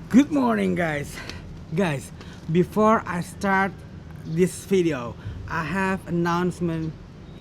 Good morning, guys. Guys, before I start this video, I have announcement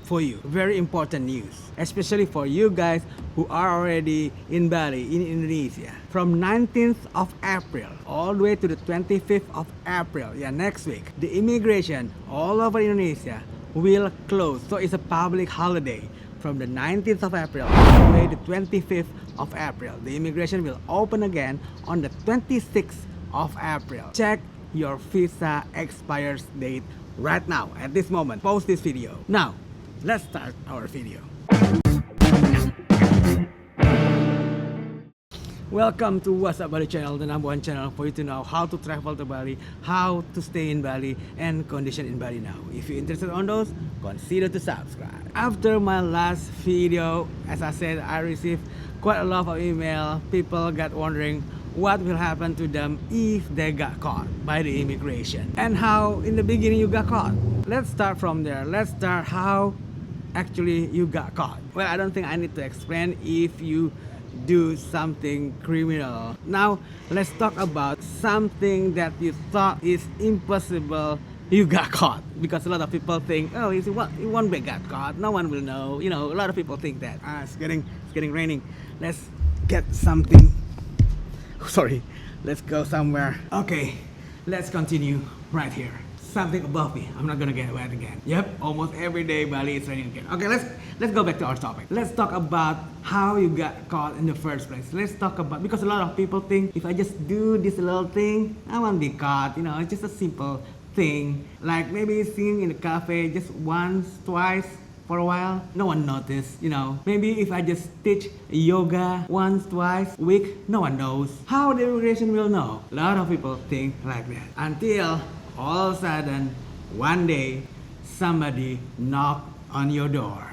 for you. Very important news, especially for you guys who are already in Bali, in Indonesia. From 19th of April all the way to the 25th of April, next week, the immigration all over Indonesia will close. So it's a public holiday. From the 19th of April all the way to the 25th of April. The immigration will open again on the 26th of April. Check your visa expires date right now at this moment. Post this video. Now, let's start our video. Welcome to What's Up Bali channel, the #1 channel for you to know how to travel to Bali, how to stay in Bali, and condition in Bali now. If you're interested on those, consider to subscribe. After my last video, as I said, I received quite a lot of email. People got wondering what will happen to them if they got caught by the immigration, and how in the beginning you got caught. Let's start from there. Let's start how actually you got caught. Well, I don't think I need to explain if you do something criminal. Now let's talk about something that you thought is impossible. You got caught, because a lot of people think, oh, you won't be got caught, no one will know. You know, a lot of people think that. It's getting raining. Let's get something. Sorry, let's go somewhere. Okay, let's continue right here. Something above me. I'm not gonna get wet again. Yep, almost every day Bali is raining again. Okay, let's go back to our topic. Let's talk about how you got caught in the first place. Let's talk about, because a lot of people think if I just do this little thing, I won't be caught. You know, it's just a simple thing. Like maybe singing in a cafe just once, twice, for a while, no one noticed, you know. Maybe if I just teach yoga once, twice a week, no one knows. How the immigration will know? A lot of people think like that. Until all of a sudden, one day, somebody knocked on your door.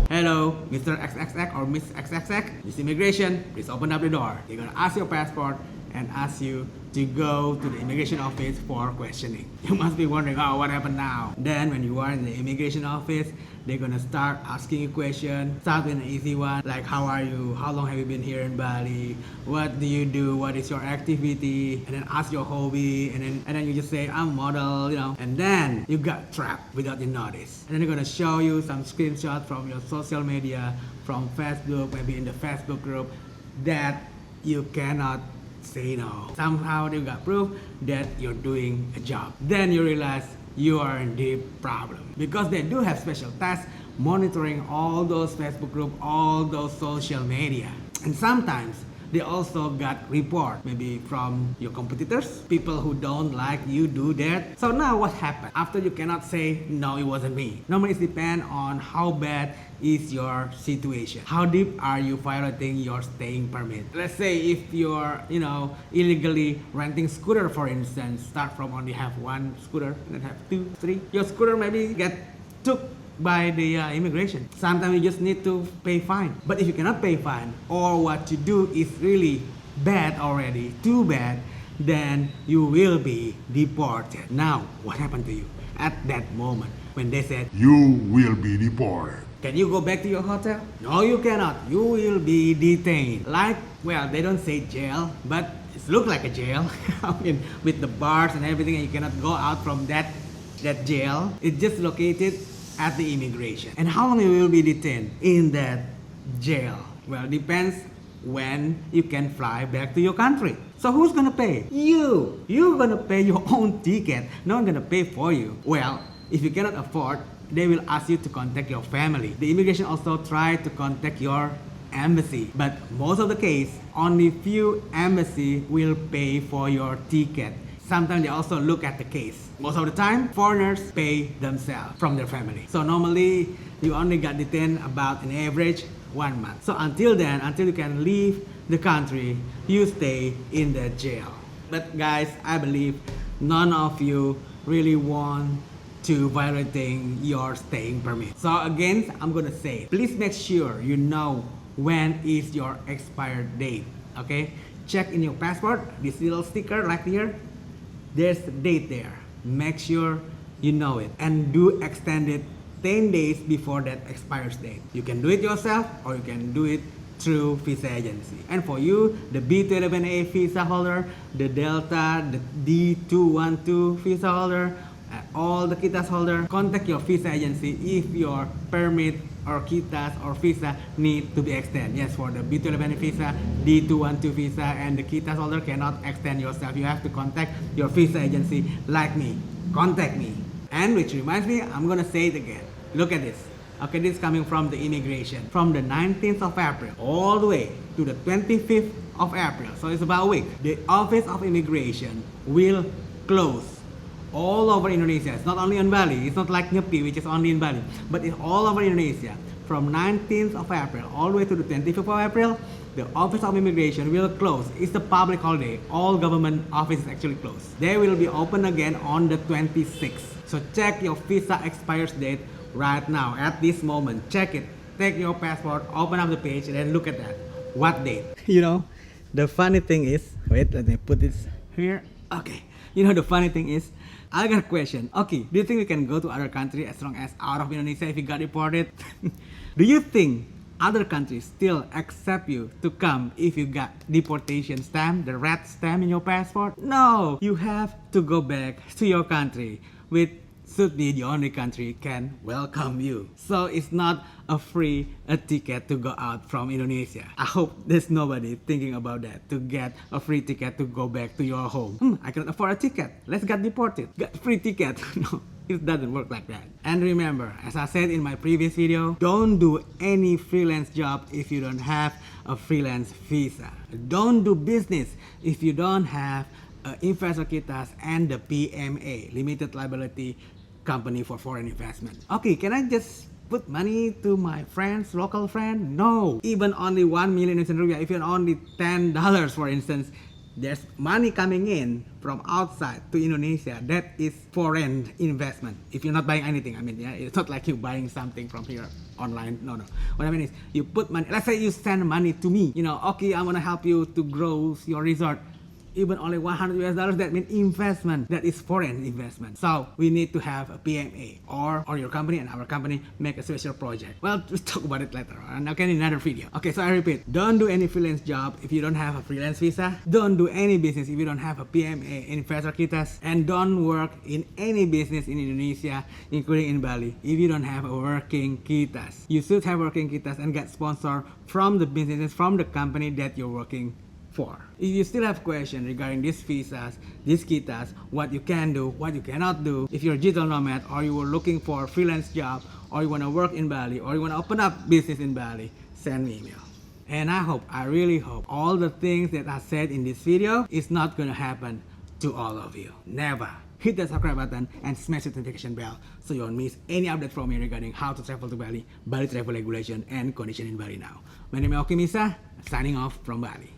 Hello, Mr. XXX or Miss XXX. This immigration, please open up the door. They're gonna ask your passport and ask you to go to the immigration office for questioning. You must be wondering, oh, what happened now? Then when you are in the immigration office, they're gonna start asking you questions. Start with an easy one, like how are you? How long have you been here in Bali? What do you do? What is your activity? And then ask your hobby, and then you just say, I'm a model, you know. And then you got trapped without you notice. And then they're gonna show you some screenshots from your social media, from Facebook, maybe in the Facebook group, that you cannot say no. Somehow they got proof that you're doing a job. Then you realize you are in deep problem, because they do have special tasks monitoring all those Facebook groups, all those social media. And sometimes they also got report, maybe from your competitors, people who don't like you do that. So now what happened? After you cannot say, no, it wasn't me. Normally it depends on how bad is your situation. How deep are you violating your staying permit? Let's say if you're, illegally renting scooter, for instance, start from only have one scooter and then have 2, 3. Your scooter maybe get took by the immigration. Sometimes you just need to pay fine. But if you cannot pay fine, or what you do is really bad already, too bad, then you will be deported. Now, what happened to you at that moment when they said, You will be deported. can you go back to your hotel? No, you cannot. You will be detained. Like, well, they don't say jail, but it looks like a jail. I mean, with the bars and everything, and you cannot go out from that jail. It's just located at the immigration. And how long you will be detained in that jail? Well, it depends when you can fly back to your country. So who's gonna pay? You. You're gonna pay your own ticket. No one's gonna pay for you. Well, if you cannot afford, they will ask you to contact your family. The immigration also try to contact your embassy, but most of the case, only few embassy will pay for your ticket. Sometimes they also look at the case. Most of the time, foreigners pay themselves from their family. So normally, you only got detained about an average 1 month. So until then, until you can leave the country, you stay in the jail. But guys, I believe none of you really want to violating your staying permit. So again, I'm gonna say, please make sure you know when is your expired date. Okay? Check in your passport, this little sticker right here. There's a date there. Make sure you know it, and do extend it 10 days before that expires date. You can do it yourself, or you can do it through visa agency. And for you, the B211A visa holder, the Delta, the D212 visa holder, all the KITAS holder, contact your visa agency if your permit or KITAS or visa need to be extended. Yes, for the B211 visa, D212 visa, and the KITAS holder cannot extend yourself. You have to contact your visa agency like me. Contact me. And which reminds me, I'm gonna say it again. Look at this. Okay, this is coming from the immigration. From the 19th of April all the way to the 25th of April, so it's about a week, the Office of Immigration will close all over Indonesia. It's not only on Bali. It's not like Nyepi, which is only in Bali, but it's all over Indonesia. From 19th of April all the way to the 25th of April, the Office of Immigration will close. It's the public holiday. All government offices actually close. They will be open again on the 26th. So check your visa expires date right now, at this moment. Check it. Take your passport, open up the page, and then look at that. What date? You know, the funny thing is, wait, let me put this here. Okay. You know, the funny thing is, I got a question. Okay, do you think we can go to other country as long as out of Indonesia if you got deported? Do you think other countries still accept you to come if you got deportation stamp, the red stamp in your passport? No, you have to go back to your country with should be the only country can welcome you. So it's not a free ticket to go out from Indonesia. I hope there's nobody thinking about that, to get a free ticket to go back to your home. I cannot afford a ticket. Let's get deported. Get free ticket. No, it doesn't work like that. And remember, as I said in my previous video, don't do any freelance job if you don't have a freelance visa. Don't do business if you don't have investor KITAS and the PMA, limited liability company for foreign investment. Okay, can I just put money to my friends, local friend? No, even only 1 million Indonesian rupiah, if you're only $10 for instance, there's money coming in from outside to Indonesia. That is foreign investment. If you're not buying anything, I mean, yeah, it's not like you buying something from here online. No. What I mean is, you put money. Let's say you send money to me. You know, okay, I'm gonna help you to grow your resort. Even only $100, that means investment. That is foreign investment. So we need to have a PMA, or your company and our company make a special project. Well, we'll talk about it later on. Okay, in another video. Okay, so I repeat, don't do any freelance job if you don't have a freelance visa. Don't do any business if you don't have a PMA, investor KITAS, and don't work in any business in Indonesia, including in Bali, if you don't have a working KITAS. You should have working KITAS and get sponsor from the businesses, from the company that you're working for. If you still have questions regarding these visas, these KITAS, what you can do, what you cannot do, if you're a digital nomad or you were looking for a freelance job, or you want to work in Bali, or you want to open up business in Bali, send me email. And I really hope all the things that I said in this video is not going to happen to all of you. Never. Hit the subscribe button and smash the notification bell so you won't miss any update from me regarding how to travel to Bali, Bali travel regulation, and condition in Bali now. My name is Oki Misa, signing off from Bali.